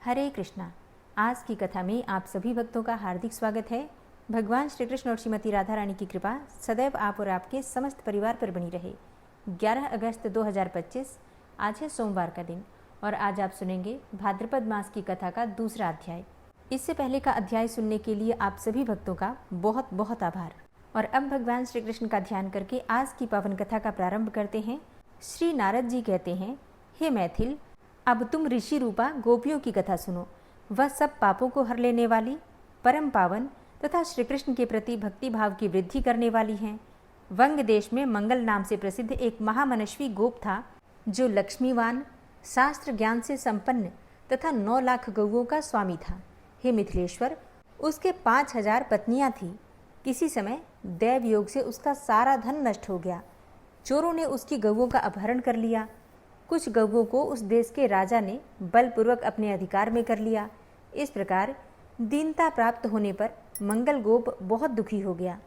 हरे कृष्णा। आज की कथा में आप सभी भक्तों का हार्दिक स्वागत है। भगवान श्री कृष्ण और श्रीमती राधा रानी की कृपा सदैव आप और आपके समस्त परिवार पर बनी रहे। 11 अगस्त 2025 आज है सोमवार का दिन और आज आप सुनेंगे भाद्रपद मास की कथा का दूसरा अध्याय। इससे पहले का अध्याय सुनने के लिए आप सभी भक्तों का बहुत बहुत आभार। और अब भगवान श्री कृष्ण का ध्यान करके आज की पावन कथा का प्रारंभ करते हैं। श्री नारद जी कहते हैं, हे मैथिल, अब तुम ऋषि रूपा गोपियों की कथा सुनो। वह सब पापों को हर लेने वाली, परम पावन तथा श्री कृष्ण के प्रति भक्ति भाव की वृद्धि करने वाली हैं। वंग देश में मंगल नाम से प्रसिद्ध एक महामनस्वी गोप था, जो लक्ष्मीवान, शास्त्र ज्ञान से संपन्न तथा 9 लाख गौओं का स्वामी था। हे मिथिलेश्वर, उसके 5000 पत्नियां थीं। किसी समय दैव योग से उसका सारा धन नष्ट हो गया। चोरों ने उसकी गौओं का अपहरण कर लिया। कुछ गौओं को उस देश के राजा ने बलपूर्वक अपने अधिकार में कर लिया। इस प्रकार दीनता प्राप्त होने पर मंगल गोप बहुत दुखी हो गया।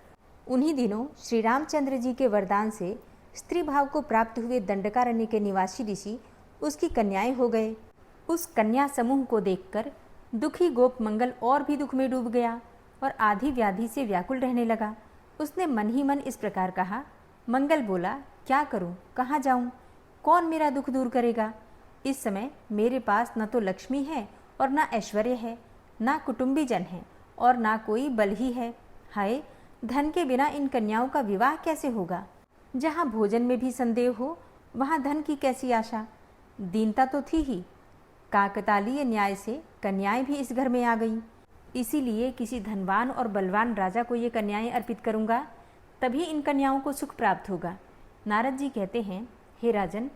उन्हीं दिनों श्री रामचंद्र जी के वरदान से स्त्री भाव को प्राप्त हुए दंडकारण्य के निवासी ऋषि उसकी कन्याएं हो गए। उस कन्या समूह को देखकर दुखी गोप मंगल और भी दुख में डूब गया और आधी व्याधि से व्याकुल रहने लगा। उसने मन ही मन इस प्रकार कहा। मंगल बोला, क्या करूं, कहाँ जाऊं, कौन मेरा दुख दूर करेगा। इस समय मेरे पास न तो लक्ष्मी है और न ऐश्वर्य है, ना कुटुंबीजन है और ना कोई बल ही है। हाय, धन के बिना इन कन्याओं का विवाह कैसे होगा। जहाँ भोजन में भी संदेह हो, वहाँ धन की कैसी आशा। दीनता तो थी ही, काकतालीय न्याय से कन्याएं भी इस घर में आ गईं। इसीलिए किसी धनवान और बलवान राजा को ये कन्याएं अर्पित करूंगा, तभी इन कन्याओं को सुख प्राप्त होगा। नारद जी कहते हैं, हे राजन,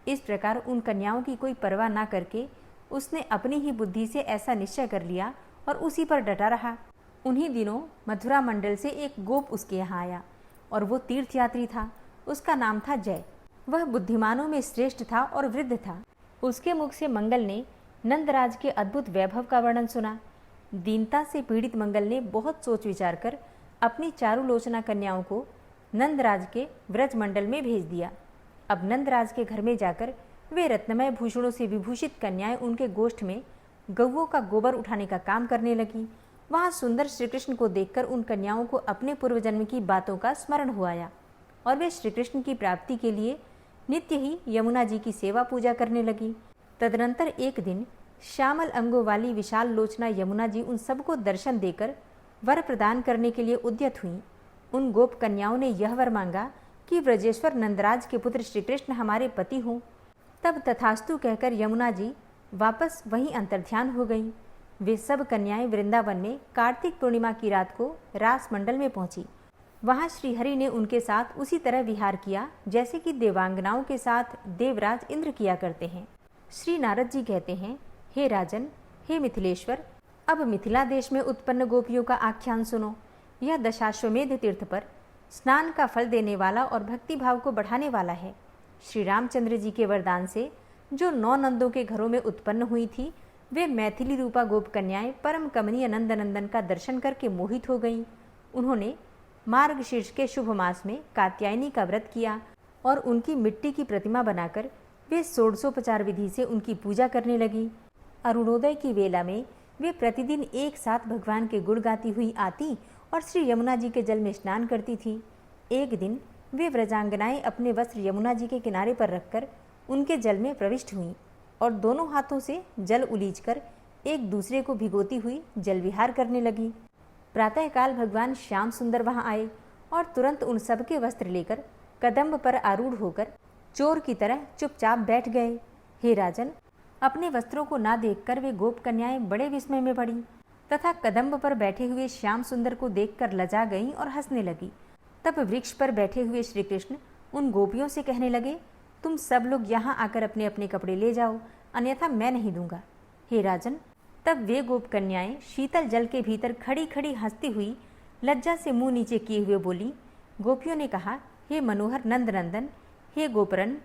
इस प्रकार उन कन्याओं की कोई परवाह ना करके उसने अपनी ही बुद्धि से ऐसा निश्चय कर लिया और उसी पर डटा रहा। उन्हीं दिनों मथुरा मंडल से एक गोप उसके यहाँ आया और वो तीर्थयात्री था। उसका नाम था जय। वह बुद्धिमानों में श्रेष्ठ था और वृद्ध था। उसके मुख से मंगल ने नंदराज के अद्भुत वैभव का वर्णन सुना। दीनता से पीड़ित मंगल ने बहुत सोच विचार कर अपनी चारुलोचना कन्याओं को नंदराज के व्रज मंडल में भेज दिया। अब नंदराज के घर में जाकर वे रत्नमय भूषणों से विभूषित कन्याएं उनके गोष्ठ में गौओं का गोबर उठाने का काम करने लगी। वहां सुंदर श्री कृष्ण को देखकर उन कन्याओं को अपने पूर्व जन्म की बातों का स्मरण हो आया और वे श्री कृष्ण की प्राप्ति के लिए नित्य ही यमुना जी की सेवा पूजा करने लगी। तदनंतर एक दिन श्यामल अंगों वाली विशाल लोचना यमुना जी उन सबको दर्शन देकर वर प्रदान करने के लिए उद्यत हुई। उन गोप कन्याओं ने यह वर मांगा कि ब्रजेश्वर नंदराज के पुत्र श्री कृष्ण हमारे पति हों। तब तथास्तु कहकर यमुना जी वापस वहीं अंतर्ध्यान हो गईं। वे सब कन्याएं वृंदावन में कार्तिक पूर्णिमा की रात को रास मंडल में पहुंची। वहां श्रीहरि ने उनके साथ उसी तरह विहार किया जैसे कि देवांगनाओं के साथ देवराज इंद्र किया करते हैं। श्री नारद जी कहते हैं, हे राजन, हे मिथिलेश्वर, अब मिथिला देश में उत्पन्न गोपियों का आख्यान सुनो। यह दशाश्वमेध तीर्थ पर स्नान का फल देने वाला और भक्ति भाव को बढ़ाने वाला है। श्री रामचंद्र जी के वरदान से जो 9 नंदों के घरों में उत्पन्न हुई थी, वे मैथिली रूपा गोप कन्याएं परम कमनीय नंदनंदन का दर्शन करके मोहित हो गईं। उन्होंने मार्गशीर्ष के शुभ मास में कात्यायनी का व्रत किया और उनकी मिट्टी की प्रतिमा बनाकर वे षोडशोपचार विधि से उनकी पूजा करने लगी। अरुणोदय की वेला में वे प्रतिदिन एक साथ भगवान के गुण गाती हुई आती और श्री यमुना जी के जल में स्नान करती थी। एक दिन वे व्रजांगनाएं अपने वस्त्र यमुना जी के किनारे पर रखकर उनके जल में प्रविष्ट हुईं और दोनों हाथों से जल उलीचकर एक दूसरे को भिगोती हुई जल विहार करने लगी। प्रातःकाल भगवान श्याम सुंदर वहां आए और तुरंत उन सबके वस्त्र लेकर कदम्ब पर आरूढ़ होकर चोर की तरह चुपचाप बैठ गए। हे राजन, अपने वस्त्रों को ना देखकर वे गोप कन्याएं बड़े विस्मय में पड़ी तथा कदम्ब पर बैठे हुए श्याम सुंदर को देखकर लजा गईं और हंसने लगी। तब वृक्ष पर बैठे हुए श्री कृष्ण उन गोपियों से कहने लगे, तुम सब लोग यहाँ आकर अपने अपने कपड़े ले जाओ, अन्यथा मैं नहीं दूंगा। हे राजन, तब वे गोप कन्याएं शीतल जल के भीतर खड़ी खड़ी हंसती हुई लज्जा से मुंह नीचे किए हुए बोली। गोपियों ने कहा, हे मनोहर नंदनंदन, हे गोपरन,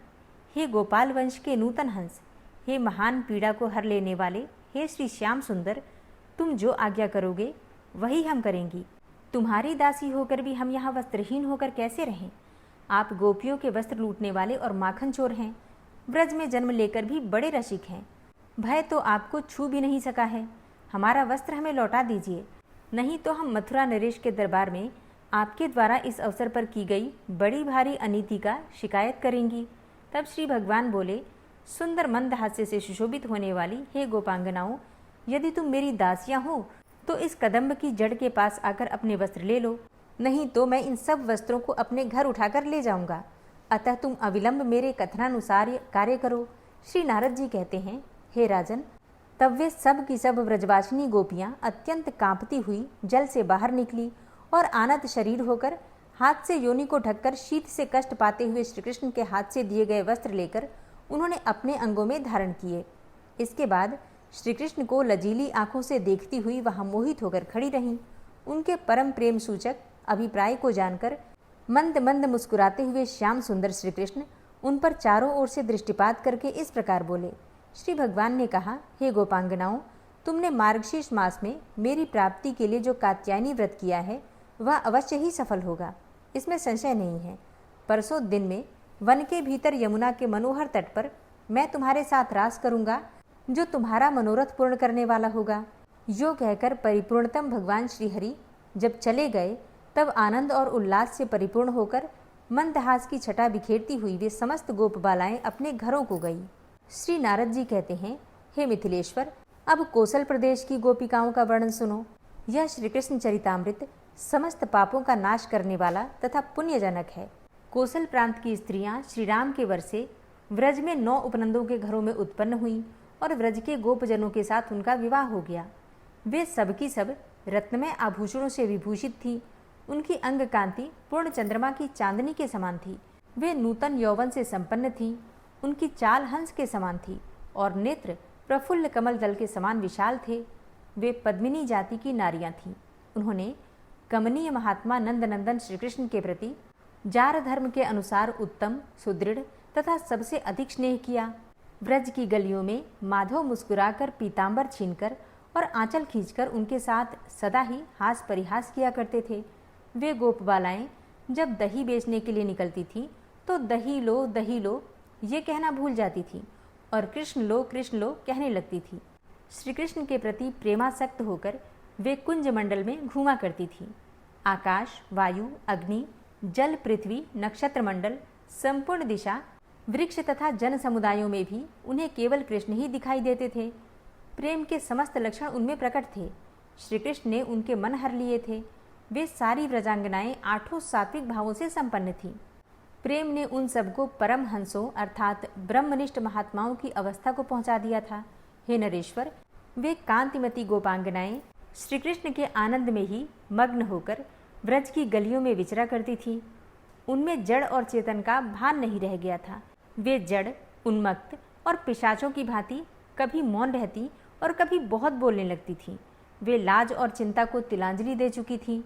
हे गोपाल वंश के नूतन हंस, हे महान पीड़ा को हर लेने वाले, हे श्री श्याम सुंदर, तुम जो आज्ञा करोगे वही हम करेंगी। तुम्हारी दासी होकर भी हम यहाँ वस्त्रहीन होकर कैसे रहें। आप गोपियों के वस्त्र लूटने वाले और माखन चोर हैं। ब्रज में जन्म लेकर भी बड़े रसिक हैं। भय तो आपको छू भी नहीं सका है। हमारा वस्त्र हमें लौटा दीजिए, नहीं तो हम मथुरा नरेश के दरबार में आपके द्वारा इस अवसर पर की गई बड़ी भारी अनीति का शिकायत करेंगी। तब श्री भगवान बोले, सुंदर मंद हास्य से सुशोभित होने वाली हे गोपांगनाओं, यदि तुम मेरी दासियां हो तो इस कदम्ब की जड़ के पास आकर अपने वस्त्र ले लो, नहीं तो मैं इन सब वस्त्रों को अपने घर उठाकर ले जाऊंगा। अतः तुम अविलंब मेरे कथनानुसार कार्य करो। श्री नारद जी कहते हैं, हे राजन, तब वे सब की सब व्रजवासिनी गोपियां अत्यंत कांपती हुई जल से बाहर निकली और आनत शरीर होकर हाथ से योनि को ढककर शीत से कष्ट पाते हुए श्रीकृष्ण के हाथ से दिए गए वस्त्र लेकर उन्होंने अपने अंगों में धारण किए। इसके बाद श्रीकृष्ण को लजीली आंखों से देखती हुई वहां मोहित होकर खड़ी रहीं। उनके परम प्रेम सूचक अभिप्राय को जानकर मंद मंद मुस्कुराते हुए श्याम सुंदर श्रीकृष्ण उन पर चारों ओर से दृष्टिपात करके इस प्रकार बोले। श्री भगवान ने कहा, हे गोपांगनाओं, तुमने मार्गशीर्ष मास में मेरी प्राप्ति के लिए जो कात्यायनी व्रत किया है वह अवश्य ही सफल होगा, इसमें संशय नहीं है। परसों दिन में वन के भीतर यमुना के मनोहर तट पर मैं तुम्हारे साथ रास करूंगा, जो तुम्हारा मनोरथ पूर्ण करने वाला होगा। यो कहकर परिपूर्णतम भगवान श्रीहरि जब चले गए, तब आनंद और उल्लास से परिपूर्ण होकर मंदहास की छटा बिखेरती हुई वे समस्त गोप बालाएं अपने घरों को गई। श्री नारद जी कहते हैं, हे मिथिलेश्वर, अब कौशल प्रदेश की गोपिकाओं का वर्णन सुनो। यह श्रीकृष्ण चरितामृत समस्त पापों का नाश करने वाला तथा पुण्यजनक है। कौशल प्रांत की स्त्रियां श्री राम के वर से व्रज में 9 उपनंदों के घरों में उत्पन्न हुई और व्रज के गोपजनों के साथ उनका विवाह हो गया। वे सबकी सब रत्नमय आभूषणों से विभूषित थी। उनकी अंग कांति पूर्ण चंद्रमा की चांदनी के समान थी। वे नूतन यौवन से संपन्न थीं। उनकी चाल हंस के समान थी और नेत्र प्रफुल्ल कमल दल के समान विशाल थे। वे पद्मिनी जाति की नारियां थीं। उन्होंने कमनीय महात्मा नंदनंदन श्रीकृष्ण के प्रति जार धर्म के अनुसार उत्तम, सुदृढ़ तथा सबसे अधिक स्नेह किया। ब्रज की गलियों में माधव मुस्कुराकर पीतांबर छीनकर और आंचल खींचकर उनके साथ सदा ही हास परिहास किया करते थे। वे गोपबालाएं जब दही बेचने के लिए निकलती थीं तो दही लो ये कहना भूल जाती थी और कृष्ण लो कहने लगती थी। श्री कृष्ण के प्रति प्रेमासक्त होकर वे कुंज मंडल में घूमा करती थी। आकाश, वायु, अग्नि, जल, पृथ्वी, नक्षत्र मंडल, संपूर्ण दिशा, वृक्ष तथा जन समुदायों में भी उन्हें केवल कृष्ण ही दिखाई देते थे। प्रेम के समस्त लक्षण उनमें प्रकट थे। श्री कृष्ण ने उनके मन हर लिए थे। वे सारी व्रजांगनाएं 8 सात्विक भावों से संपन्न थीं। प्रेम ने उन सबको परम हंसों अर्थात ब्रह्मनिष्ठ महात्माओं की अवस्था को पहुंचा दिया था। हे नरेश्वर, वे कांतिमती गोपांगनाएं श्री कृष्ण के आनंद में ही मग्न होकर व्रज की गलियों में विचरा करती थीं। उनमें जड़ और चेतन का भान नहीं रह गया था। वे जड़, उन्मत्त और पिशाचों की भांति कभी मौन रहती और कभी बहुत बोलने लगती थीं। वे लाज और चिंता को तिलांजलि दे चुकी थीं।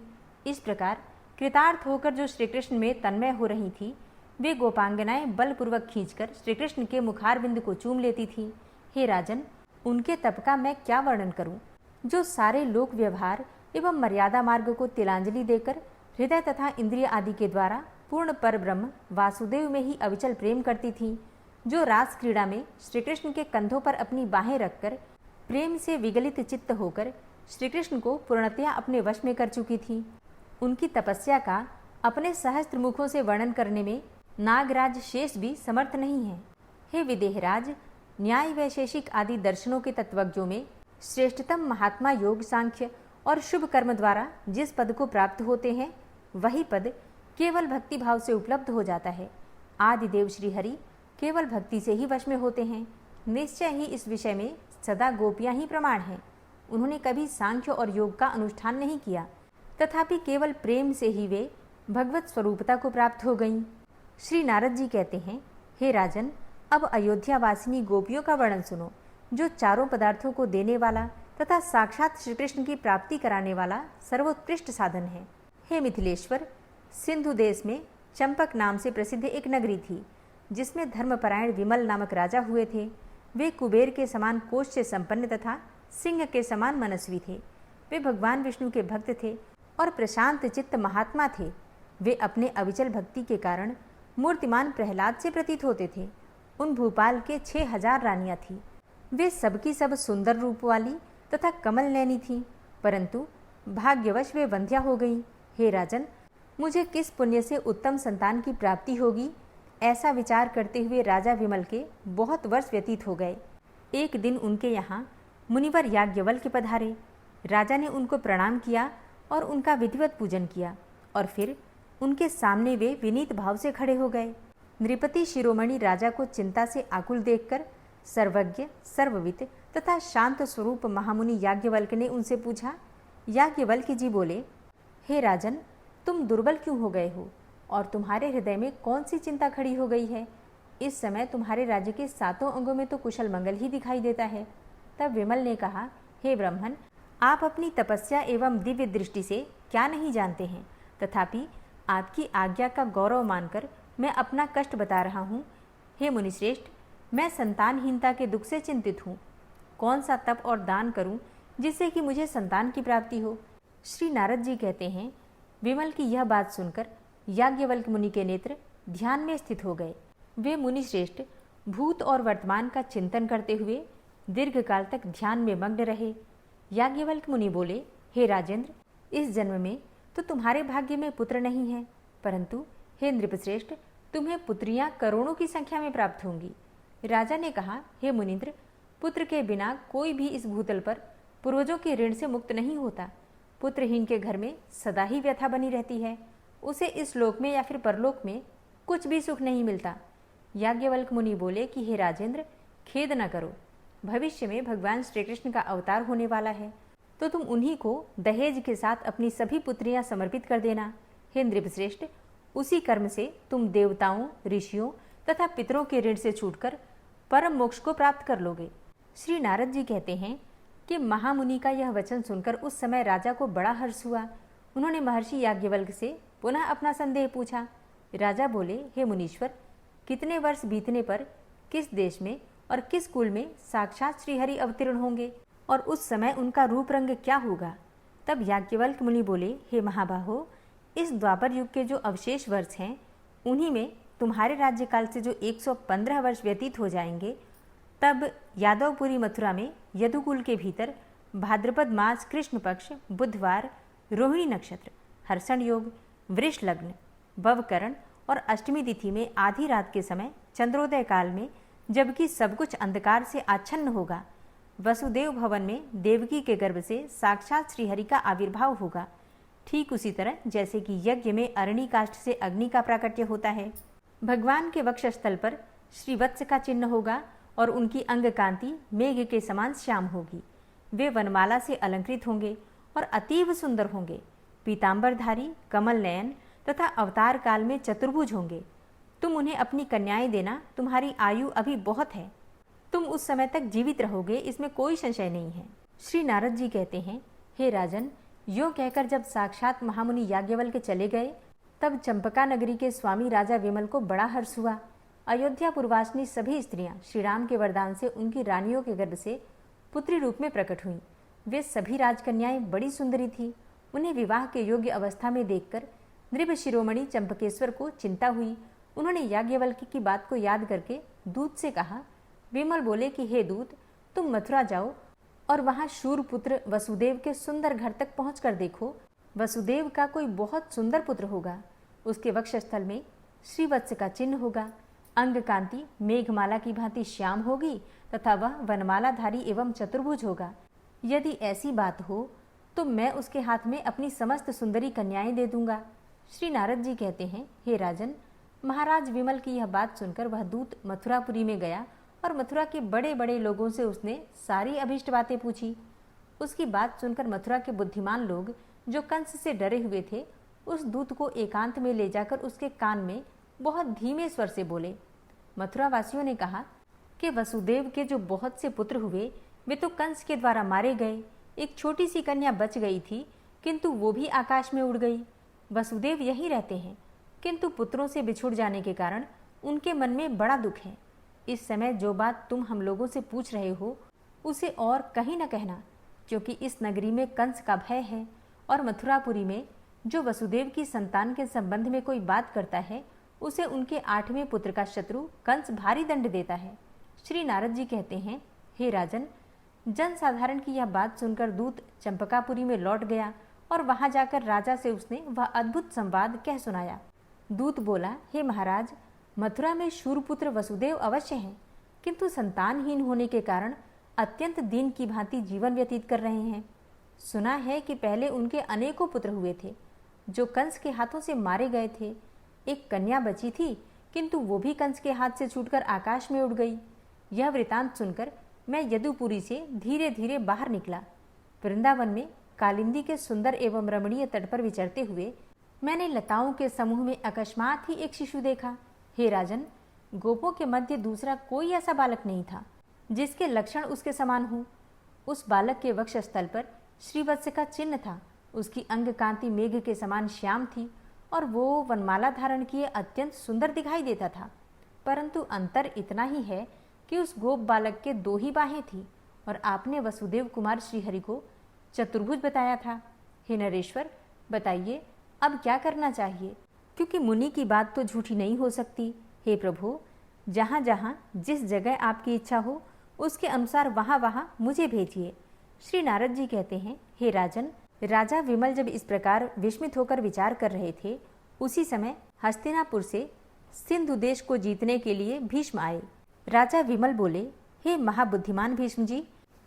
इस प्रकार कृतार्थ होकर जो श्रीकृष्ण में तन्मय हो रही थी, वे गोपांगनाएं बलपूर्वक खींचकर श्रीकृष्ण के मुखारविंद को चूम लेती थीं। हे राजन, उनके तप का मैं क्या वर्णन करूं, जो सारे लोक व्यवहार एवं मर्यादा मार्ग को तिलांजलि देकर हृदय तथा इंद्रिय आदि के द्वारा पूर्ण पर ब्रह्म वासुदेव में ही अविचल प्रेम करती थीं, जो रास क्रीड़ा में श्रीकृष्ण के कंधों पर अपनी बाहें रखकर प्रेम से विगलित चित्त होकर श्रीकृष्ण को पूर्णतया अपने वश में कर चुकी थी। उनकी तपस्या का अपने सहस्त्र मुखों से वर्णन करने में नागराज शेष भी समर्थ नहीं है। हे विदेहराज, न्याय वैशेषिक आदि दर्शनों के तत्वज्ञों में श्रेष्ठतम महात्मा योग, सांख्य और शुभ कर्म द्वारा जिस पद को प्राप्त होते हैं, वही पद केवल भक्ति भाव से उपलब्ध हो जाता है। आदिदेव श्रीहरि केवल भक्ति से ही वश में होते हैं। निश्चय ही इस विषय में सदा गोपियां ही प्रमाण हैं। उन्होंने कभी सांख्य और योग का अनुष्ठान नहीं किया, तथापि केवल प्रेम से ही वे भगवत स्वरूपता को प्राप्त हो गईं। श्री नारद जी कहते हैं, हे राजन, अब अयोध्या वासिनी गोपियों का वर्णन सुनो, जो चारों पदार्थों को देने वाला तथा साक्षात श्री कृष्ण की प्राप्ति कराने वाला सर्वोत्कृष्ट साधन है। हे मिथिलेश्वर, सिंधु देश में चंपक नाम से प्रसिद्ध एक नगरी थी, जिसमें धर्मपरायण विमल नामक राजा हुए थे। वे कुबेर के समान कोष से संपन्न तथा सिंह के समान मनस्वी थे। वे भगवान विष्णु के भक्त थे और प्रशांत चित्त महात्मा थे। वे अपने अविचल भक्ति के कारण मूर्तिमान प्रहलाद से प्रतीत होते थे। उन भूपाल के 6000 रानियां थीं। वे सबकी सब सुंदर रूप वाली तथा कमल नैनी थीं, परंतु भाग्यवश वे वंध्या हो गईं। हे राजन, मुझे किस पुण्य से उत्तम संतान की प्राप्ति होगी, ऐसा विचार करते हुए राजा विमल के बहुत वर्ष व्यतीत हो गए। एक दिन उनके यहाँ मुनिवर याज्ञवल्क्य पधारे। राजा ने उनको प्रणाम किया और उनका विधिवत पूजन किया, और फिर उनके सामने वे विनीत भाव से खड़े हो गए। नृपति शिरोमणि राजा को चिंता से आकुल देखकर सर्वज्ञ, सर्ववित तथा शांत स्वरूप महामुनि याज्ञवल्क्य ने उनसे पूछा। याज्ञवल्क्य जी बोले, हे राजन, तुम दुर्बल क्यों हो गए हो और तुम्हारे हृदय में कौन सी चिंता खड़ी हो गई है? इस समय तुम्हारे राज्य के 7 अंगों में तो कुशल मंगल ही दिखाई देता है। तब विमल ने कहा, हे ब्राह्मण, आप अपनी तपस्या एवं दिव्य दृष्टि से क्या नहीं जानते हैं, तथापि आपकी आज्ञा का गौरव मानकर मैं अपना कष्ट बता रहा हूँ। हे मुनिश्रेष्ठ, मैं संतानहीनता के दुख से चिंतित हूँ। कौन सा तप और दान करूँ जिससे कि मुझे संतान की प्राप्ति हो? श्री नारद जी कहते हैं, विमल की यह बात सुनकर याज्ञवल्क्य मुनि के नेत्र ध्यान में स्थित हो गए। वे मुनिश्रेष्ठ भूत और वर्तमान का चिंतन करते हुए दीर्घ काल तक ध्यान में मग्न रहे। याज्ञवल्क्य मुनि बोले, हे राजेंद्र, इस जन्म में तो तुम्हारे भाग्य में पुत्र नहीं है, परंतु हे नृपश्रेष्ठ, तुम्हें पुत्रियां करोड़ों की संख्या में प्राप्त होंगी। राजा ने कहा, हे मुनीन्द्र, पुत्र के बिना कोई भी इस भूतल पर पूर्वजों के ऋण से मुक्त नहीं होता। पुत्रहीन के घर में सदा ही व्यथा बनी रहती है। उसे इस लोक में या फिर परलोक में कुछ भी सुख नहीं मिलता। याज्ञवल्क्य मुनि बोले कि हे राजेंद्र, खेद न करो, भविष्य में भगवान श्री कृष्ण का अवतार होने वाला है, तो तुम उन्हीं को दहेज के साथ अपनी सभी पुत्रियां समर्पित कर देना। हे नृपश्रेष्ठ, उसी कर्म से तुम देवताओं, ऋषियों तथा पितरों के ऋण से छूटकर परम मोक्ष को प्राप्त कर लोगे। श्री नारद जी कहते हैं कि महामुनि का यह वचन सुनकर उस समय राजा को बड़ा हर्ष हुआ। उन्होंने महर्षि याज्ञवल्क्य से पुनः अपना संदेह पूछा। राजा बोले, हे मुनीश्वर, कितने वर्ष बीतने पर किस देश में और किस कुल में साक्षात श्रीहरि अवतीर्ण होंगे और उस समय उनका रूप रंग क्या होगा? तब याज्ञवल्क्य मुनि बोले, हे महाबाहो, इस द्वापर युग के जो अवशेष वर्ष हैं, उन्हीं में तुम्हारे राज्यकाल से जो 115 वर्ष व्यतीत हो जाएंगे, तब यादवपुरी मथुरा में यदुकुल के भीतर भाद्रपद मास कृष्ण पक्ष बुधवार रोहिणी नक्षत्र हर्षण योग वृष लग्न भवकरण और अष्टमी तिथि में आधी रात के समय चंद्रोदय काल में, जबकि सब कुछ अंधकार से आच्छन्न होगा, वसुदेव भवन में देवकी के गर्भ से साक्षात श्रीहरि का आविर्भाव होगा। ठीक उसी तरह जैसे कि यज्ञ में अरणी काष्ठ से अग्नि का प्राकट्य होता है। भगवान के वक्षस्थल पर श्रीवत्स का चिन्ह होगा और उनकी अंग कांति मेघ के समान श्याम होगी। वे वनमाला से अलंकृत होंगे और अतीव सुंदर होंगे। पीतांबरधारी, कमल नयन तथा अवतार काल में चतुर्भुज होंगे। तुम उन्हें अपनी कन्याएं देना, तुम्हारी आयु अभी बहुत है, तुम उस समय तक जीवित रहोगे, इसमें कोई संशय नहीं है। श्री नारद जी कहते हैं, हे राजन, यो कहकर जब साक्षात महामुनि याज्ञवल्क्य चले गए, तब चंपका नगरी के स्वामी राजा विमल को बड़ा हर्ष हुआ। अयोध्या पुरवासिनी सभी स्त्रियां श्री राम के वरदान से उनकी रानियों के गर्भ से पुत्री रूप में प्रकट हुईं। वे सभी राजकन्याएं बड़ी सुंदरी थीं। उन्हें विवाह के योग्य अवस्था में देखकर नृप शिरोमणि चंपकेश्वर को चिंता हुई। उन्होंने याज्ञवल्क्य की बात को याद करके दूत से कहा। विमल बोले कि हे दूत, तुम मथुरा जाओ और वहां शूरपुत्र वसुदेव के सुंदर घर तक पहुंचकर देखो। वसुदेव का कोई बहुत सुंदर पुत्र होगा। उसके वक्षस्थल में श्रीवत्स का चिन्ह होगा। अंग कांति मेघमाला की भांति श्याम होगी तथा वह वनमालाधारी एवं चतुर्भुज होगा। यदि ऐसी बात हो तो मैं उसके हाथ में अपनी समस्त सुंदरी कन्याएं दे दूंगा। श्री नारद जी कहते हैं, हे राजन, महाराज विमल की यह बात सुनकर वह दूत मथुरापुरी में गया और मथुरा के बड़े बड़े लोगों से उसने सारी अभीष्ट बातें पूछी। उसकी बात सुनकर मथुरा के बुद्धिमान लोग जो कंस से डरे हुए थे, उस दूत को एकांत में ले जाकर उसके कान में बहुत धीमे स्वर से बोले। मथुरा वासियों ने कहा कि वसुदेव के जो बहुत से पुत्र हुए, वे तो कंस के द्वारा मारे गए। एक छोटी सी कन्या बच गई थी, किंतु वो भी आकाश में उड़ गई। वसुदेव यहीं रहते हैं, किंतु पुत्रों से बिछुड़ जाने के कारण उनके मन में बड़ा दुख है। इस समय जो बात तुम हम लोगों से पूछ रहे हो, उसे और कहीं न कहना, क्योंकि इस नगरी में कंस का भय है और मथुरापुरी में जो वसुदेव की संतान के संबंध में कोई बात करता है, उसे उनके 8वें पुत्र का शत्रु कंस भारी दंड देता है। श्री नारद जी कहते हैं, हे राजन, जनसाधारण की यह बात सुनकर दूत चंपकापुरी में लौट गया और वहां जाकर राजा से उसने वह अद्भुत संवाद कह सुनाया। दूत बोला, हे महाराज, मथुरा में शूरपुत्र वसुदेव अवश्य हैं, किंतु संतानहीन होने के कारण अत्यंत दीन की भांति जीवन व्यतीत कर रहे हैं। सुना है कि पहले उनके अनेकों पुत्र हुए थे जो कंस के हाथों से मारे गए थे। एक कन्या बची थी, किंतु वो भी कंस के हाथ से छूटकर आकाश में उड़ गई। यह वृतांत सुनकर मैं यदुपुरी से धीरे धीरे बाहर निकला। वृंदावन में कालिंदी के सुंदर एवं रमणीय तट पर विचरते हुए मैंने लताओं के समूह में अकस्मात ही एक शिशु देखा। हे राजन, गोपों के मध्य दूसरा कोई ऐसा बालक नहीं था जिसके लक्षण उसके समान हो। उस बालक के वक्षस्थल पर श्रीवत्स का चिन्ह था। उसकी अंग कांति मेघ के समान श्याम थी और वो वनमाला धारण किए अत्यंत सुंदर दिखाई देता था। परंतु अंतर इतना ही है कि उस गोप बालक के 2 ही बाहें थी और आपने वसुदेव कुमार श्रीहरि को चतुर्भुज बताया था। हे नरेश्वर, बताइए अब क्या करना चाहिए, क्योंकि मुनि की बात तो झूठी नहीं हो सकती। हे प्रभु, जहाँ जहाँ जिस जगह आपकी इच्छा हो उसके अनुसार वहाँ वहाँ मुझे भेजिए। श्री नारद जी कहते हैं, हे राजन, राजा विमल जब इस प्रकार विस्मित होकर विचार कर रहे थे, उसी समय हस्तिनापुर से सिंधु देश को जीतने के लिए भीष्म आए। राजा विमल बोले, हे महाबुद्धिमान भीष्म जी,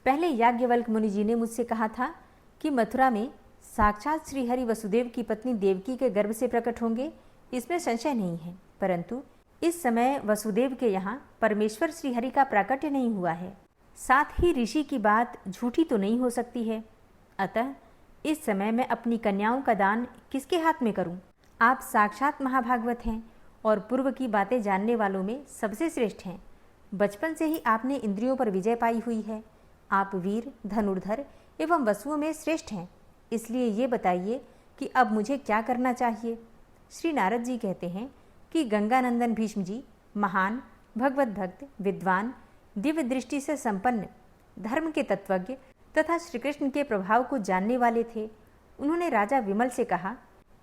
पहले याज्ञवल्क्य मुनि जी ने मुझसे कहा था कि मथुरा में साक्षात श्रीहरि वसुदेव की पत्नी देवकी के गर्भ से प्रकट होंगे, इसमें संशय नहीं है। परंतु इस समय वसुदेव के यहाँ परमेश्वर श्रीहरि का प्राकट्य नहीं हुआ है। साथ ही ऋषि की बात झूठी तो नहीं हो सकती है। अतः इस समय मैं अपनी कन्याओं का दान किसके हाथ में करूं? आप साक्षात महाभागवत हैं और पूर्व की बातें जानने वालों में सबसे श्रेष्ठ हैं। बचपन से ही आपने इंद्रियों पर विजय पाई हुई है। आप वीर, धनुर्धर एवं वसुओं में श्रेष्ठ हैं। इसलिए ये बताइए कि अब मुझे क्या करना चाहिए। श्री नारद जी कहते हैं कि गंगानंदन भीष्म जी महान, भगवत भक्त, विद्वान, दिव्य दृष्टि से संपन्न, धर्म के तत्वज्ञ तथा श्री कृष्ण के प्रभाव को जानने वाले थे। उन्होंने राजा विमल से कहा।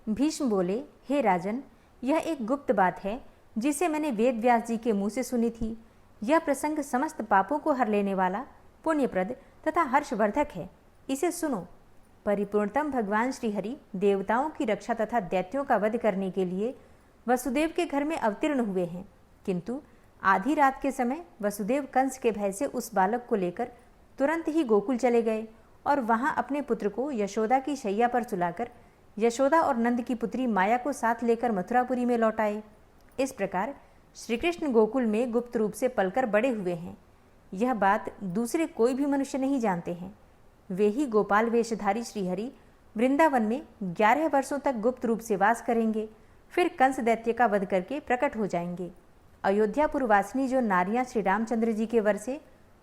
भीष्म बोले, हे राजन, यह एक गुप्त बात है जिसे मैंने वेद व्यास जी के मुंह से सुनी थी। यह प्रसंग समस्त पापों को हर लेने वाला, पुण्यप्रद तथा हर्षवर्धक है। इसे सुनो। परिपूर्णतम भगवान श्रीहरि देवताओं की रक्षा तथा दैत्यों का वध करने के लिए वसुदेव के घर में अवतीर्ण हुए हैं, किंतु आधी रात के समय वसुदेव कंस के भय से उस बालक को लेकर तुरंत ही गोकुल चले गए और वहां अपने पुत्र को यशोदा की शैया पर सुलाकर यशोदा और नंद की पुत्री माया को साथ लेकर मथुरापुरी में लौट आए। इस प्रकार श्री कृष्ण गोकुल में गुप्त रूप से पलकर बड़े हुए हैं। यह बात दूसरे कोई भी मनुष्य नहीं जानते हैं। वे ही गोपाल वेशधारी श्रीहरि वृंदावन में 11 वर्षों तक गुप्त रूप से वास करेंगे, फिर कंस दैत्य का वध करके प्रकट हो जाएंगे। अयोध्यापुरवासिनी जो नारियां श्री रामचंद्र जी के वर से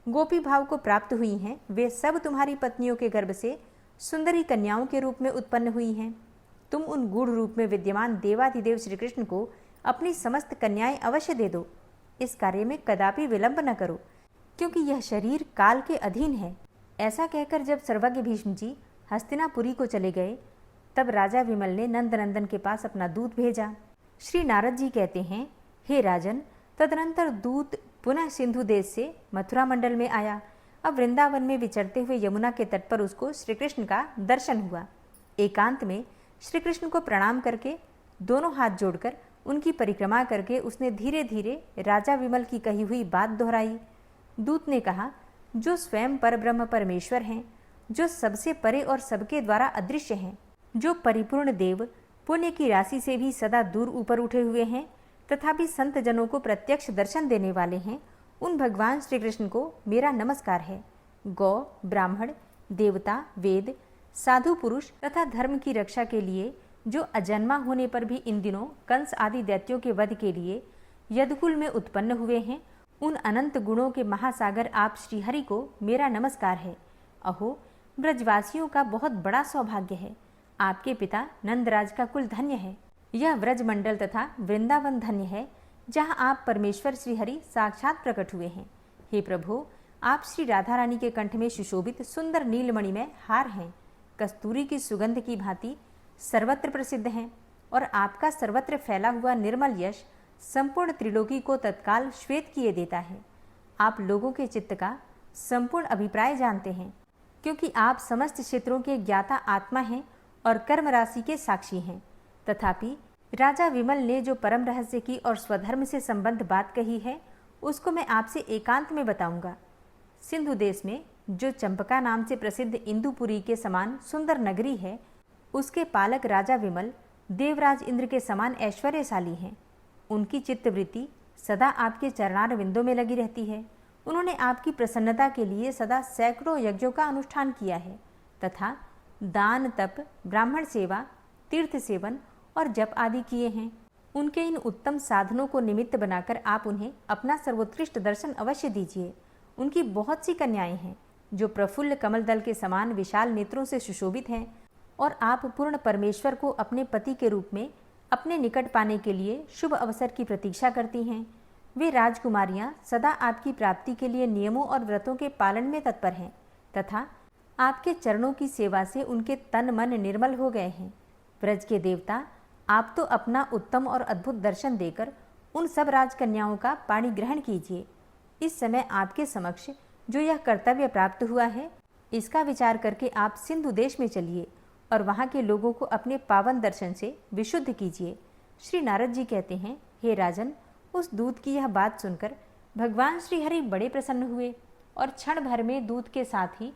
गोपी भाव को प्राप्त हुई हैं, वे सब तुम्हारी पत्नियों के गर्भ से सुंदरी कन्याओं के रूप में उत्पन्न हुई हैं। तुम उन गूढ़ रूप में विद्यमान देवाधिदेव श्री कृष्ण को अपनी समस्त कन्याएं अवश्य दे दो। इस कार्य में कदापि विलंब न करो, क्योंकि यह शरीर काल के अधीन है। ऐसा कहकर जब सर्वज्ञ भीष्म जी हस्तिनापुरी को चले गए, तब राजा विमल ने नंदनंदन के पास अपना दूत भेजा। श्री नारद जी कहते हैं, हे राजन, तदनंतर दूत पुनः सिंधु देश से मथुरा मंडल में आया। अब वृंदावन में विचरते हुए यमुना के तट पर उसको श्री कृष्ण का दर्शन हुआ। एकांत में श्री कृष्ण को प्रणाम करके दोनों हाथ जोड़कर उनकी परिक्रमा करके उसने धीरे धीरे राजा विमल की कही हुई बात दोहराई। दूत ने कहा, जो स्वयं परब्रह्म परमेश्वर हैं, जो सबसे परे और सबके द्वारा अदृश्य हैं, जो परिपूर्ण देव, पुण्य की राशि से भी सदा दूर ऊपर उठे हुए हैं तथा भी संत जनों को प्रत्यक्ष दर्शन देने वाले हैं, उन भगवान श्री कृष्ण को मेरा नमस्कार है। गौ, ब्राह्मण, देवता, वेद, साधु पुरुष तथा धर्म की रक्षा के लिए जो अजन्मा होने पर भी इन दिनों कंस आदि दैत्यों के वध के लिए यदुकुल में उत्पन्न हुए हैं, उन अनंत गुणों के महासागर आप श्रीहरि को मेरा नमस्कार है। अहो, ब्रजवासियों का बहुत बड़ा सौभाग्य है। आपके पिता नंदराज का कुल धन्य है। यह ब्रजमंडल तथा वृंदावन धन्य है, जहाँ आप परमेश्वर श्रीहरि साक्षात प्रकट हुए हैं। हे प्रभु, आप श्री राधा रानी के कंठ में सुशोभित सुंदर नीलमणि में हार हैं, कस्तूरी की सुगंध की भांति सर्वत्र प्रसिद्ध हैं, और आपका सर्वत्र फैला हुआ निर्मल यश संपूर्ण त्रिलोकी को तत्काल श्वेत किए देता है। आप लोगों के चित्त का संपूर्ण अभिप्राय जानते हैं, क्योंकि आप समस्त क्षेत्रों के ज्ञाता आत्मा हैं और कर्म राशि के साक्षी हैं। तथापि राजा विमल ने जो परम रहस्य की और स्वधर्म से संबद्ध बात कही है, उसको मैं आपसे एकांत में बताऊंगा। सिंधु देश में जो चंपका नाम से प्रसिद्ध इंदुपुरी के समान सुंदर नगरी है, उसके पालक राजा विमल देवराज इंद्र के समान ऐश्वर्यशाली हैं। उनकी चित्तवृत्ति सदा आपके चरणार विंदों में लगी रहती है। उन्होंने आपकी प्रसन्नता के लिए सदा सैकड़ों यज्ञों का अनुष्ठान किया है तथा दान, तप, ब्राह्मण सेवा, तीर्थ सेवन और जप आदि किए हैं। उनके इन उत्तम साधनों को निमित्त बनाकर आप उन्हें अपना सर्वोत्कृष्ट दर्शन अवश्य दीजिए। उनकी बहुत सी कन्याएं हैं जो प्रफुल्ल कमल दल के समान विशाल नेत्रों से सुशोभित हैं और आप पूर्ण परमेश्वर को अपने पति के रूप में अपने निकट पाने के लिए शुभ अवसर की प्रतीक्षा करती हैं। वे राजकुमारियां सदा आपकी प्राप्ति के लिए नियमों और व्रतों के पालन में तत्पर हैं तथा आपके चरणों की सेवा से उनके तन मन निर्मल हो गए हैं। ब्रज के देवता, आप तो अपना उत्तम और अद्भुत दर्शन देकर उन सब राजकन्याओं का पाणी ग्रहण कीजिए। इस समय आपके समक्ष जो यह कर्तव्य प्राप्त हुआ है, इसका विचार करके आप सिंधु देश में चलिए और वहाँ के लोगों को अपने पावन दर्शन से विशुद्ध कीजिए। श्री नारद जी कहते हैं, हे राजन, उस दूत की यह बात सुनकर भगवान श्री हरि बड़े प्रसन्न हुए और क्षण भर में दूत के साथ ही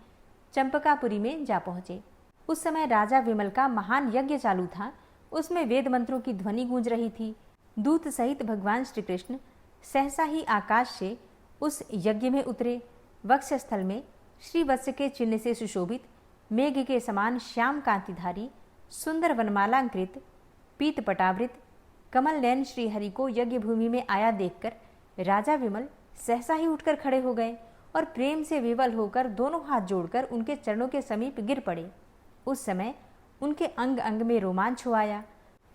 चंपकापुरी में जा पहुंचे। उस समय राजा विमल का महान यज्ञ चालू था। उसमें वेद मंत्रों की ध्वनि गूंज रही थी। दूत सहित भगवान श्री कृष्ण सहसा ही आकाश से उस यज्ञ में उतरे। वक्षस्थल में श्रीवत्स के चिन्ह से सुशोभित मेघ के समान श्याम कांतिधारी सुंदर वनमालांकृत पीत पटावृत कमल नयन श्रीहरि को यज्ञ भूमि में आया देखकर राजा विमल सहसा ही उठकर खड़े हो गए और प्रेम से विवल होकर दोनों हाथ जोड़कर उनके चरणों के समीप गिर पड़े। उस समय उनके अंग अंग में रोमांच हो आया।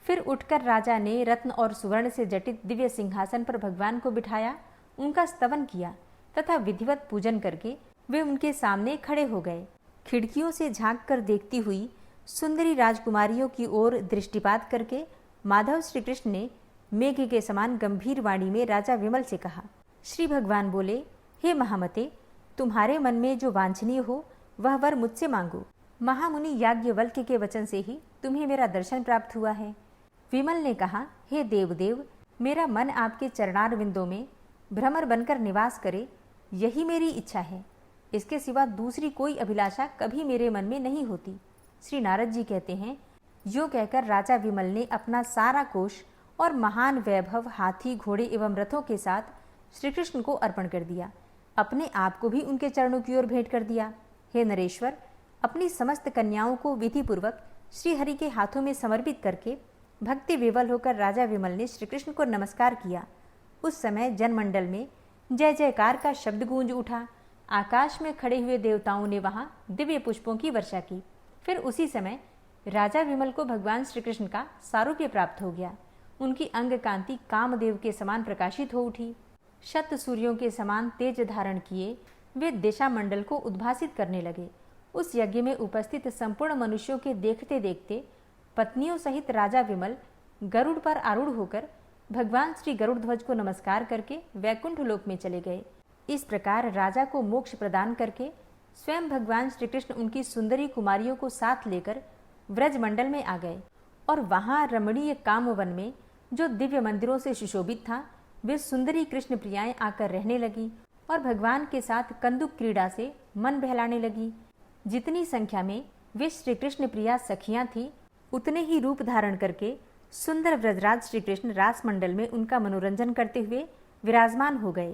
फिर उठकर राजा ने रत्न और सुवर्ण से जटित दिव्य सिंहासन पर भगवान को बिठाया, उनका स्तवन किया तथा विधिवत पूजन करके वे उनके सामने खड़े हो गए। खिड़कियों से झांक कर देखती हुई सुंदरी राजकुमारियों की ओर दृष्टिपात करके माधव श्री कृष्ण ने मेघ के समान गंभीर वाणी में राजा विमल से कहा। श्री भगवान बोले, हे महामते, तुम्हारे मन में जो वांछनीय हो वह वर मुझसे मांगो। महामुनि याज्ञवल्क्य के वचन से ही तुम्हें मेरा दर्शन प्राप्त हुआ है। विमल ने कहा, हे देवदेव, मेरा मन आपके चरणार विंदों में भ्रमर बनकर निवास करे, यही मेरी इच्छा है। इसके सिवा दूसरी कोई अभिलाषा कभी मेरे मन में नहीं होती। श्री नारद जी कहते हैं, यो कहकर राजा विमल ने अपना सारा कोष और महान वैभव हाथी, घोड़े एवं रथों के साथ श्री कृष्ण को अर्पण कर दिया। अपने आप को भी उनके चरणों की ओर भेंट कर दिया। हे नरेश्वर, अपनी समस्त कन्याओं को विधि पूर्वक श्री हरि के हाथों में समर्पित करके भक्ति विवल होकर राजा विमल ने श्री कृष्ण को नमस्कार किया। उस समय जनमंडल में जय जयकार का शब्द गूंज उठा। आकाश में खड़े हुए देवताओं ने वहां दिव्य पुष्पों की वर्षा की। फिर उसी समय राजा विमल को भगवान श्री कृष्ण का सारूप्य प्राप्त हो गया। उनकी अंग कांति कामदेव के समान प्रकाशित हो उठी। शत सूर्यों के समान तेज धारण किए वे दिशा मंडल को उद्भासित करने लगे। उस यज्ञ में उपस्थित संपूर्ण मनुष्यों के देखते देखते पत्नियों सहित राजा विमल गरुड़ पर आरूढ़ होकर भगवान श्री गरुड़ ध्वज को नमस्कार करके वैकुंठ लोक में चले गए। इस प्रकार राजा को मोक्ष प्रदान करके स्वयं भगवान श्री कृष्ण उनकी सुंदरी कुमारियों को साथ लेकर व्रज मंडल में आ गए और वहां रमणीय कामवन में जो दिव्य मंदिरों से सुशोभित था, वे सुंदरी कृष्ण प्रियाएं आकर रहने लगी और भगवान के साथ कंदुक क्रीड़ा से मन बहलाने लगी। जितनी संख्या में वे श्री कृष्ण प्रिया सखियां थी, उतने ही रूप धारण करके सुंदर व्रजराज श्री कृष्ण रास मंडल में उनका मनोरंजन करते हुए विराजमान हो गए।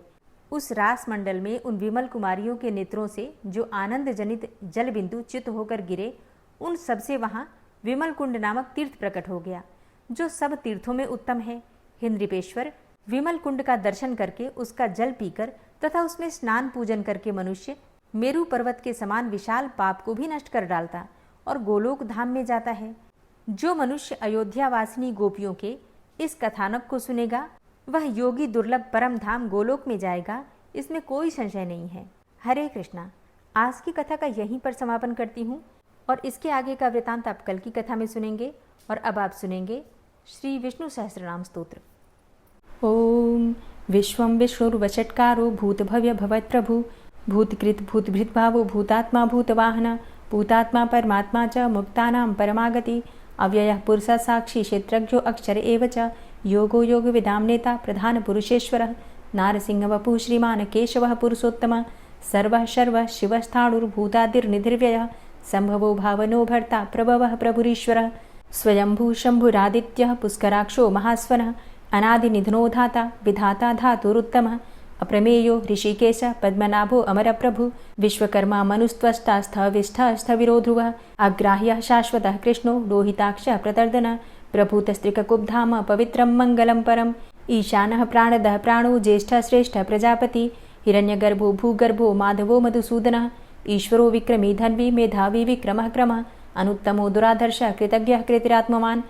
उस रास मंडल में उन विमल कुमारियों के नेत्रों से जो आनंद जनित जल बिंदु चित होकर गिरे, उन सबसे वहां विमल कुंड नामक तीर्थ प्रकट हो गया, जो सब तीर्थों में उत्तम है। हे नृपेश्वर, विमल कुंड का दर्शन करके उसका जल पीकर तथा उसमें स्नान पूजन करके मनुष्य मेरू पर्वत के समान विशाल पाप को भी नष्ट कर डालता और गोलोक धाम में जाता है। जो मनुष्य अयोध्या वासिनी गोपियों के इस कथानक को सुनेगा, वह योगी दुर्लभ परम धाम गोलोक में जाएगा, इसमें कोई संशय नहीं है। हरे कृष्णा। आज की कथा का यहीं पर समापन करती हूँ और इसके आगे का वृतांत आप कल की कथा में सुनेंगे। और अब आप सुनेंगे श्री विष्णु सहस्रनाम स्तोत्र। ओम विश्वं विष्णुर्वषट्कारो भूतभव्य भवत्प्रभु भूतकृत भूतभृद्भावो भूतात्मा भूतवाहन भूतात्मा परमात्मा च मुक्तानां परमागति अव्ययः पुरुषः साक्षी क्षेत्रज्ञो अक्षर एव च योगो योगविदां नेता प्रधानपुरुषेश्वरः नारसिंहवपुः श्रीमान् केशवः पुरुषोत्तमः सर्वः शर्वः शिवस्थाणुर्भूतादिर्निधिर्व्ययः सम्भवो भावनो भर्ता प्रभवः प्रभुरीश्वरः स्वयंभू शम्भुरादित्यः पुष्कराक्षो महास्वनः अनादिनिधनो धाता विधाता धातुरुत्तमः अप्रमेयो ऋषिकेश पद्मनाभो अमरप्रभु विश्वकर्मा मनुस्त्वष्टा स्थविष्ठः स्थविरो ध्रुवः अग्राह्यः शाश्वतः कृष्णो लोहिताक्षः प्रतर्दन प्रभूतस्त्रिककुब्धाम पवित्रं मङ्गलं परम् ईशानः प्राणदः प्राणो ज्येष्ठः श्रेष्ठः प्रजापति हिरण्यगर्भो भूगर्भो माधवो मधुसूदनः ईश्वरो विक्रमी धन्वी मेधावी विक्रमः क्रमः अनुत्तमो दुराधर्षः कृतज्ञः कृतिरात्मवान्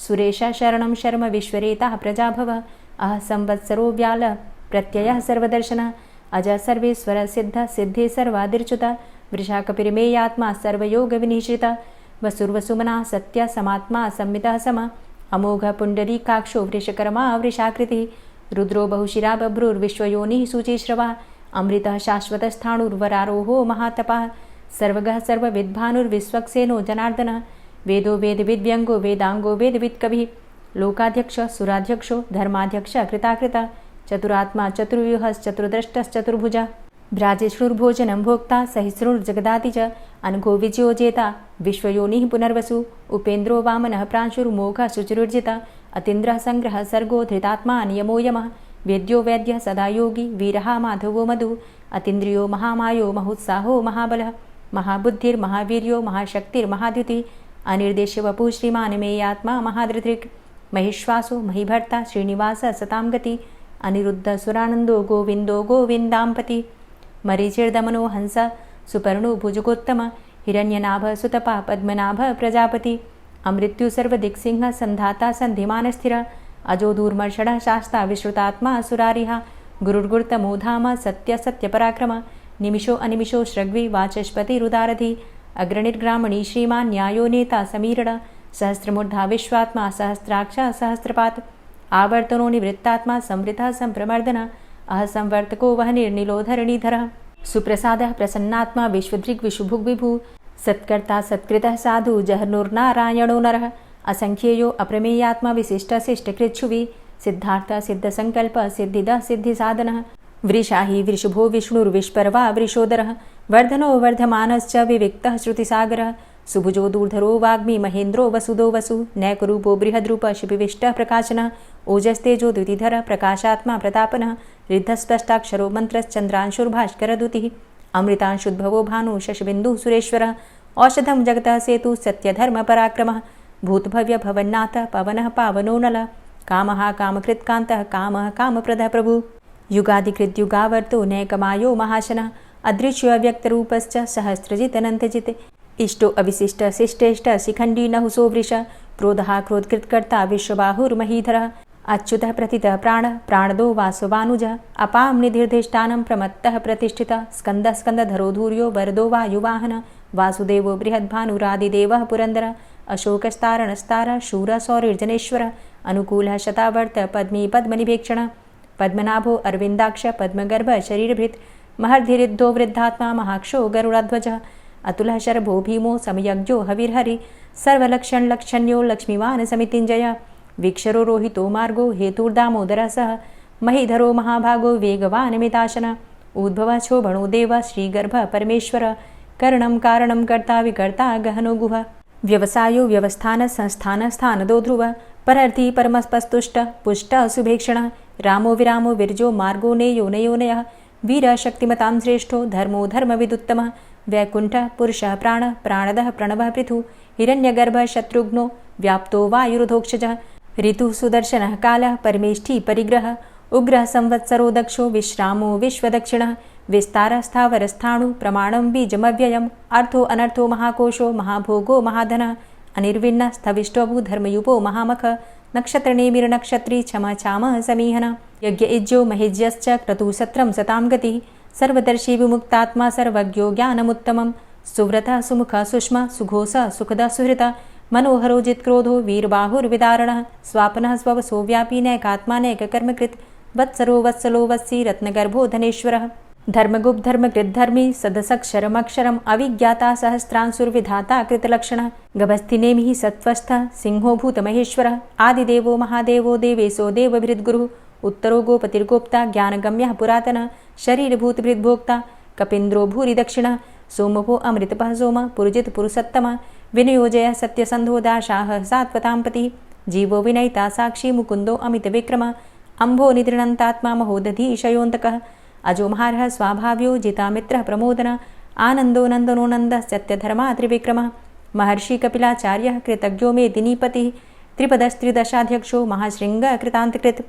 सुरेशः शरणं शर्म विश्वरेताः प्रजाभवः अह संवत्सरो व्याल प्रत्ययः सर्वदर्शनः अज सर्वेश्वर सिद्ध सिद्धे सर्वादिर्च्युत वृषाकपिर्मेयात्मा सर्वयोगविनिश्रित वसुर्वसुमना सत्य समात्मा संमितः सम अमोघ पुण्डरीकाक्षो वृषकर्मा वृषाकृतिः रुद्रो बहुशिरा बभ्रुर्विश्वयोनिः शुचिश्रवा अमृतः शाश्वतस्थाणुर्वरारोहो महातपः सर्वगः सर्वविद्भानुर्विश्वक्सेनो जनार्दनः वेदो वेदविद्व्यङ्गो वेदाङ्गो वेदवित्कविः लोकाध्यक्षः सुराध्यक्षो धर्माध्यक्षः कृताकृतः चतुरात्मा चतुर्व्यूहश्चतुर्द्रष्टश्चतुर्भुजः भ्राजेष्णुर्भोजनं भोक्ता सहिष्णुर्जगदाति च अनघो विजयोजेता विश्वयोनिः पुनर्वसु उपेन्द्रो वामनः प्रांशुर्मोघः शुचिरुर्जिता अतीन्द्रः सङ्ग्रहः सर्गो धृतात्मा नियमो यमः वेद्यो वैद्यः सदा योगी वीरः माधवो मधु अतीन्द्रियो महामायो महोत्साहो महाबलः महाबुद्धिर्महावीर्यो महाशक्तिर्महाद्युतिः अनिर्देश्यवपुः श्रीमान् मेयात्मा महाधृतिर् महिश्वासो महीभर्ता श्रीनिवासः सतां गति अनिरुद्ध सुरानन्दो गोविन्दो गोविन्दाम्पति मरीचिर्दमनो हंस सुपर्णो भुजगोत्तम हिरण्यनाभ सुतपा पद्मनाभ प्रजापति अमृत्यु सर्वदिक्सिंह सन्धाता सन्धिमानस्थिर अजो दूर्मर्षणः शास्ता विश्रुतात्मा सुरारिः गुरुर्गुर्तमो धाम सत्य सत्यपराक्रम निमिषो अनिमिषो श्रग्वी वाचस्पतिरुदारधि अग्रणिर्ग्रामणी श्रीमान् न्यायो नेता समीरण सहस्रमूर्धा विश्वात्मा सहस्राक्षा सहस्रपात् आवर्तनो निवृत्तात्मा संवृतः संप्रमर्दन अह संवर्तको वहनिर्निलोधरणीधरः सुप्रसादः प्रसन्नात्मा विश्वदृग्विशुभुग्विभु सत्कर्ता सत्कृतः साधु जहर्नुर्नारायणो नरः असंख्येयो अप्रमेयात्मा विशिष्टशिष्टकृच्छुवि सिद्धार्थ सिद्धसङ्कल्प सिद्धिदः सिद्धिसाधनः वृषाहि वृषभो विष्णुर्विष्पर्वा वृषोदरः वर्धनो वर्धमानश्च विविक्तः श्रुतिसागरः सुभुजो दूर्धरो वाग्मी महेन्द्रो वसुदो वसु नैकरूपो बृहद्रूप शिपिविष्टः प्रकाशनः ओजस्तेजो द्युतिधर प्रकाशात्मा प्रतापनः रिद्धस्पष्टाक्षरो मन्त्रश्चन्द्रांशुर्भास्करदुतिः अमृतांशुद्भवो भानु शशबिन्दुः सुरेश्वरः औषधं जगतः सेतु सत्यधर्मपराक्रमः भूतभव्य भवन्नाथ पवनः पावनो नलः कामः कामकृत्कान्तः कामः कामप्रदः प्रभु युगादिकृद्युगावर्तो नैकमायो महाशनः अदृश्यो अव्यक्तरूपश्च सहस्रजितनन्तजित् इष्टो अविशिष्ट शिष्टेष्ट शिखण्डी नहुसो वृष क्रोधः क्रोधकृत्कर्ता विश्वबाहुर्महीधरः अच्युतः प्रतितः प्राणः प्राणदो वासवानुजः अपां निधिर्धिष्ठानं प्रमत्तः प्रतिष्ठितः स्कन्दः स्कन्दधरो धूर्यो वरदो वायुवाहनः वासुदेवो बृहद्भानुरादिदेवः पुरन्दरः अशोकस्तारणस्तारः शूरः सौरिर्जनेश्वरः अनुकूलः शतावर्त पद्मी पद्मनिभेक्षणः पद्मनाभो अरविन्दाक्ष पद्मगर्भ शरीरभृत् महर्धिरिद्धो वृद्धात्मा महाक्षो गरुडाध्वजः अतुलः शरभो भीमो समयज्ञो हविर्हरि सर्वलक्षणलक्षण्यो लक्ष्मीवान् समितिञ्जयः वीक्षरो रोहितो मार्गो हेतुर्दामोदरः सह महीधरो महाभागो वेगवान् मिताशनः उद्भवः क्षोभणो देवः श्रीगर्भः परमेश्वरः करणं कारणं कर्ता विकर्ता गहनो गुहः व्यवसायो व्यवस्थान संस्थान स्थानदो ध्रुवः परर्थी परमस्पस्तुष्टः पुष्टः सुभेक्षणः रामो विरामो विरजो मार्गो नेयो नयोनयः वीरः शक्तिमतां श्रेष्ठो धर्मो धर्मविदुत्तमः वैकुण्ठः पुरुषः प्राणः प्राणदः प्रणवः पृथुः हिरण्यगर्भः शत्रुघ्नो व्याप्तो वायुरुधोक्षजः ऋतुः सुदर्शनः कालः परमेष्ठी परिग्रहः उग्रः संवत्सरो दक्षो विश्रामो विश्वदक्षिणः विस्तारः स्थावरस्थाणु प्रमाणं बीजमव्ययम् अर्थो अनर्थो महाकोशो महाभोगो महाधनः अनिर्विण्णः स्थविष्टोभू धर्मयुपो महामख नक्षत्रनेमिर्नक्षत्री क्षमा क्षामः समीहनः यज्ञ इज्यो महेज्यश्च क्रतुसत्रं सतां गतिः सर्वदर्शी विमुक्तात्मा सर्वज्ञो ज्ञानमुत्तमं सुव्रतः सुमुखः सुष्मा सुघोषः सुखदः सुहृतः मनोहरो जित्क्रोधो वीरबाहुर्विदारणः स्वापनः स्ववसो व्यापी नैकात्मा नैककर्मकृत् वत्सरो वत्सलो वत्सी रत्नगर्भो धनेश्वरः धर्मगुप्त धर्मकृत धर्मी सदसक्षरमक्षरम अविज्ञाता सहस्रांसुर्विधाता कृतलक्षण गभस्तिनेमिः सत्वस्थ सिंहो भूतमहेश्वर आदिदेवो महादेवो देवेशो देवभृद्गुरुः उत्तरो गोपतिर्गोप्ता ज्ञानगम्यः पुरातन शरीरभूतभृद्भोक्ता कपीन्द्रो भूरि दक्षिण सोमभो अमृतपः सोम पुरुजित पुरुषोत्तम विनियोजय सत्यसन्धो दाशाः सात्वतां जीवो विनयिता साक्षी मुकुन्दो अमितविक्रम अम्भो निद्रणन्तात्मा महोदधीशयोऽन्तकः अजोमहारः स्वाभाव्यो जितामित्रः प्रमोदन आनन्दो नन्दनो नन्दः सत्यधर्मा त्रिविक्रमः महर्षि कपिलाचार्यः कृतज्ञो मेदिनीपतिः त्रिपदस्त्रिदशाध्यक्षो महाशृङ्गः कृतान्तकृत्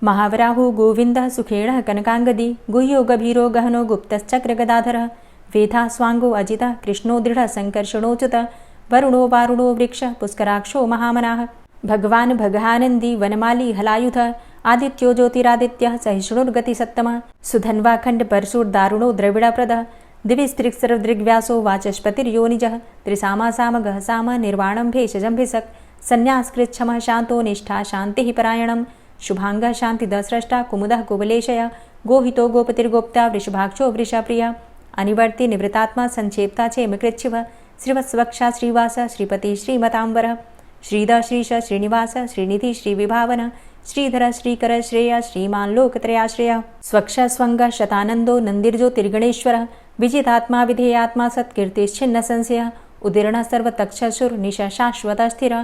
महावराहो गोविन्दः सुखेणः कनकाङ्गदी गुह्यो गभीरो गहनो गुप्तश्चक्रगदाधरः वेधा स्वाङ्गो अजितः कृष्णो दृढः सङ्कर्षणोच्युतः वरुणो वारुणो वृक्षः पुष्कराक्षो महामनाः भगवान् भगानन्दी वनमाली हलायुध आदित्यो ज्योतिरादित्यः सहिष्णुर्गतिसत्तमः सुधन्वाखण्ड परशुर्दारुणो द्रविडप्रदः दिविस्त्रिक्सर्वदृग्व्यासो वाचस्पतिर्योनिजः त्रिसामासामगः साम निर्वाणं भेषजम्भिषक् संन्यासकृच्छमः शान्तो निष्ठा शान्तिः परायणं शुभाङ्गः शान्तिदस्रष्टा कुमुदः कुवलेशय गोहितो गोपतिर्गोप्ता वृषभाक्षो वृषप्रियः अनिवर्ति निवृतात्मा संक्षेप्ता चेमकृच्छिवः श्रीवत्स्वक्षा श्रीवास श्रीपति श्रीमताम्बर श्रीद श्रीश श्रीनिवास श्रीनिधि श्रीविभावन श्रीधर श्रीकर श्रेय श्रीमान् लोकत्रयाश्रय स्वक्ष स्वंग शतानंदो नंदिर्ज्योतिर्गणेश्वर विजितात्मा विधेयात्मा सत्कीर्तिश्छिन्न संशय उदीर्ण सर्वतक्षसुर्निश शाश्वत स्थिर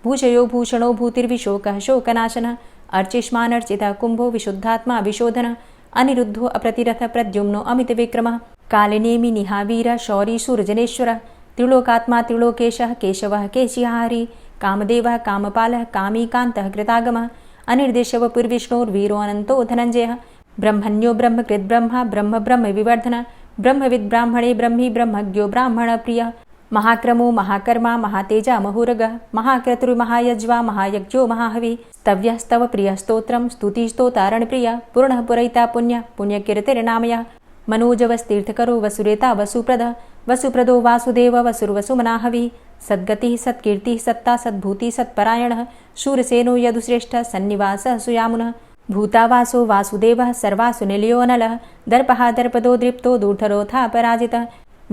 भूषयो भूषणो भूतिर्विशोकः शोकनाशन अर्चिष्मानर्चितः कुंभो विशुद्धात्मा विशोधन अनिरुद्धो अप्रतिरथ प्रद्युम्नो अमित विक्रमः कालिनेमि निहावीर शौरी सूर्जनेश्वर त्रिलोकात्मा त्रिलोकेशः केशवः केशिहारी कामदेवः कामपालः कामीकान्तः कृतागमः अनिर्देशव पुर्विष्णोर्वीरो अनन्तो धनञ्जयः ब्रह्मण्यो ब्रह्मकृत् ब्रह्मा ब्रह्म ब्रह्म विवर्धन ब्रह्मविद् ब्राह्मणे ब्रह्मी ब्रह्मज्ञो ब्राह्मणप्रियः महाक्रमो महाकर्मा महातेजा महोरगः महाक्रतुर्महायज्वा महायज्ञो महाहवि स्तव्यः स्तव प्रियः स्तोत्रं स्तुतिस्तोतारणप्रियः पूर्णः पुरैता पुण्यः पुण्यकीर्तिर्नामयः मनोजवस्तीर्थकरो वसुरेता वसुप्रदः वसुप्रदो वासुदेव वसुर्वसुमनाहवि सद्गतिः सत्कीर्तिः सत्ता सद्भूतिः सत्परायणः शूरसेनो यदुश्रेष्ठः सन्निवासः सुयामुनः भूतावासो वासुदेवः सर्वासु निलयोऽनलः दर्पः दर्पदो दृप्तो दूढरोथा पराजितः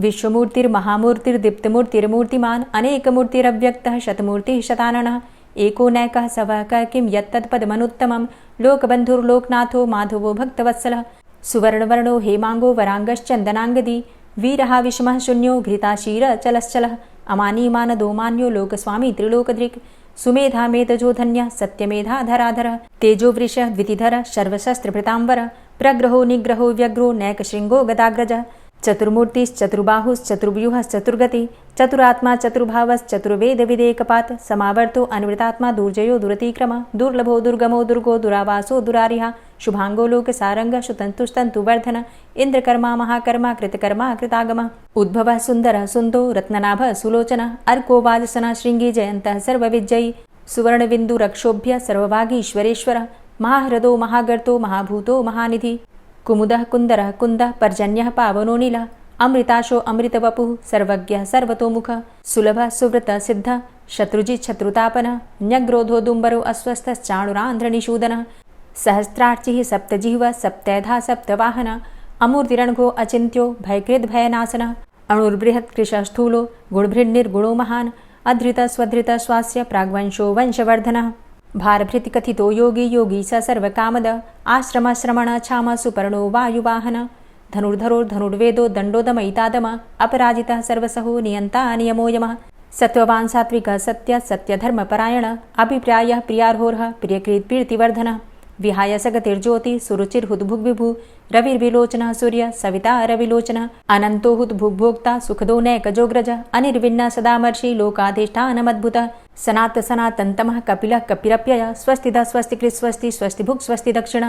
विश्वमूर्तिर्महामूर्तिर्दीप्तमूर्तिर्मूर्तिमान् अनेकमूर्तिरव्यक्तः शतमूर्तिः शताननः एको नैकः सवः किं यत्तत्पदमनुत्तमं लोकबन्धुर्लोकनाथो माधवो भक्तवत्सलः सुवर्णवर्णो हेमाङ्गो वराङ्गश्चन्दनाङ्गदी वीरः विषमः शून्यो घृताशीरचलश्चलः अमानीमानदो मान्यो लोकस्वामी त्रिलोकदृक् सुमेधा मेधजो धन्यः सत्यमेधाधराधरः तेजोवृषः द्वितिधरः सर्वशस्त्रभृताम्बर प्रग्रहो निग्रहो व्यग्रो नैकशृङ्गो गदाग्रजः चतुर्मूर्तिश्चतुर्बाहुश्चतुर्व्यूहश्चतुर्गति चतुरात्मा चतुर्भावश्चतुर्वेदविदेकपात् समावर्तो अनुवृतात्मा दुर्जयो दुरतिक्रम दुर्लभो दुर्गमो दुर्गो दुरावासो दुरारिहा शुभांगो लोकसारंगः सुतन्तुस्तन्तुवर्धन इन्द्रकर्मा महाकर्मा कृतकर्मा कृतागमः उद्भवः सुन्दरः सुन्दो रत्ननाभः सुलोचनः अर्को वाजसनः शृङ्गी जयन्तः सर्वविजयी सुवर्णबिन्दुरक्षोभ्य सर्वभागीश्वरेश्वरः महाह्रदो महागर्तो महाभूतो महानिधि कुमुदः कुन्दरः कुन्दः पर्जन्यः पावनो नीलः अमृताशो अमृतवपुः सर्वज्ञः सर्वतोमुखः सुलभः सुव्रतः सिद्धः शत्रुजित् शत्रुतापनः न्यग्रोधो दुम्बरो अस्वस्थश्चाणुरान्ध्रनिषूदनः सहस्रार्चिः सप्तजिह्वः सप्तैधा सप्तवाहनः अमूर्तिरणघो अचिन्त्यो भयकृद्भयनाशनः अणुर्बृहत्कृशः स्थूलो गुणभृन्निर्गुणो महान् अधृतः स्वधृतः स्वास्य प्राग्वंशो वंशवर्धनः भारभृतिकथितो योगी योगी स सर्वकामद आश्रमश्रमण छाम सुपर्णो वायुवाहन धनुर्धरोर्धनुर्वेदो दण्डोदमयितादम अपराजितः सर्वसहो नियन्ता नियमो यमः सत्त्ववान् सात्विकः सत्य सत्यधर्मपरायण अभिप्रायः प्रियार्होर्ह प्रियकृत्प्रीतिवर्धनः विहाय सगतिर्ज्योति सुरुचिर्हुद्भुग्विभु रविर्विलोचनः सूर्य सविता रविलोचनः अनन्तो हुद्भुग्भोक्ता सुखदो नैकजोग्रज अनिर्विण्ण सदामर्षि लोकाधिष्ठानमद्भुतः सनात सनातन्तमः कपिलः कपिरप्यय स्वस्तिदा स्वस्तिकृत् स्वस्ति स्वस्तिभुक् स्वस्ति दक्षिण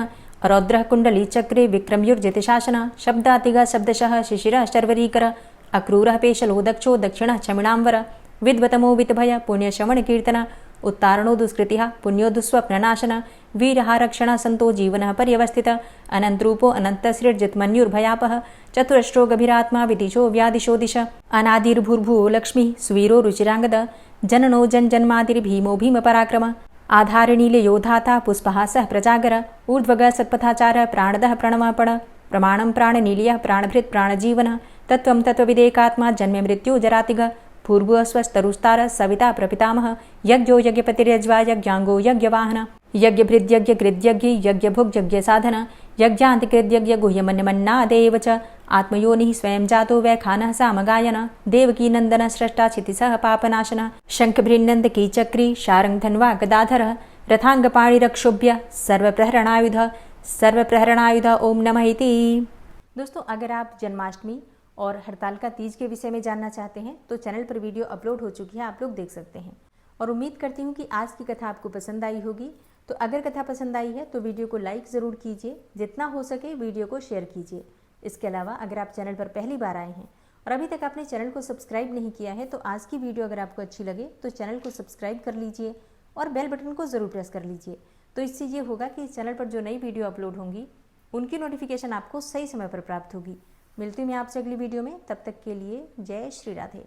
रौद्रः कुण्डली चक्रे विक्रम्युर्जितशासन शब्दातिगः शब्दशः शिशिरः शर्वरीकर अक्रूरः पेशलो दक्षो दक्षिणः क्षमिणाम्बर विद्वतमो वितभय पुण्यश्रवणकीर्तन उत्तारणो दुष्कृतिः पुण्यो दुःस्वप्ननाशन वीरः रक्षणः सन्तो जीवनः पर्यवस्थितः अनन्तरूपो अनन्तसृर्जितमन्युर्भयापः चतुरष्ट्रो गभीरात्मा विदिशो व्यादिशो दिश अनादिर्भूर्भुवो लक्ष्मीः सुवीरो रुचिराङ्गद जननो जन्मादिर्भीमो भीमपराक्रम आधारनीलयोधाता पुष्पहासः प्रजागर ऊर्ध्वगः सत्पथाचार प्राणदः प्रणवापण प्रमाणं प्राणनीलयः प्राणभृत् प्राणजीवनः तत्त्वं तत्त्वविदेकात्मा जन्म मृत्यु जरातिघ भूर्भुवस्वस्तरुस्तारः सविता प्रपितामहः यज्ञो यज्ञपतिर्यज्वा यज्ञाङ्गो यज्ञवाहनः यज्ञभृद्यज्ञकृद्यज्ञ यज्ञभुक् यज्ञसाधन यज्ञान्तिकृद्यज्ञ गुह्यमन्यमन्नादेव च आत्मयोनिः स्वयं जातो वैखानः सामगायन देवकी नन्दन स्रष्टा क्षितिसः पापनाशनः शङ्खभृन्नन्दकीचक्री शारङ्गधन्वा गदाधरः रथांगपाणिरक्षोभ्य सर्वप्रहरणायुध ओम नमः इति। दोस्तों, अगर आप जन्माष्टमी और हरतालिका तीज के विषय में जानना चाहते हैं तो चैनल पर वीडियो अपलोड हो चुकी है, आप लोग देख सकते हैं। और उम्मीद करती हूँ कि आज की कथा आपको पसंद आई होगी। तो अगर कथा पसंद आई है तो वीडियो को लाइक ज़रूर कीजिए, जितना हो सके वीडियो को शेयर कीजिए। इसके अलावा अगर आप चैनल पर पहली बार आए हैं और अभी तक आपने चैनल को सब्सक्राइब नहीं किया है तो आज की वीडियो अगर आपको अच्छी लगे तो चैनल को सब्सक्राइब कर लीजिए और बेल बटन को ज़रूर प्रेस कर लीजिए। तो इससे ये होगा कि इस चैनल पर जो नई वीडियो अपलोड होंगी उनकी नोटिफिकेशन आपको सही समय पर प्राप्त होगी। मिलती हूँ मैं आपसे अगली वीडियो में, तब तक के लिए जय श्री राधे।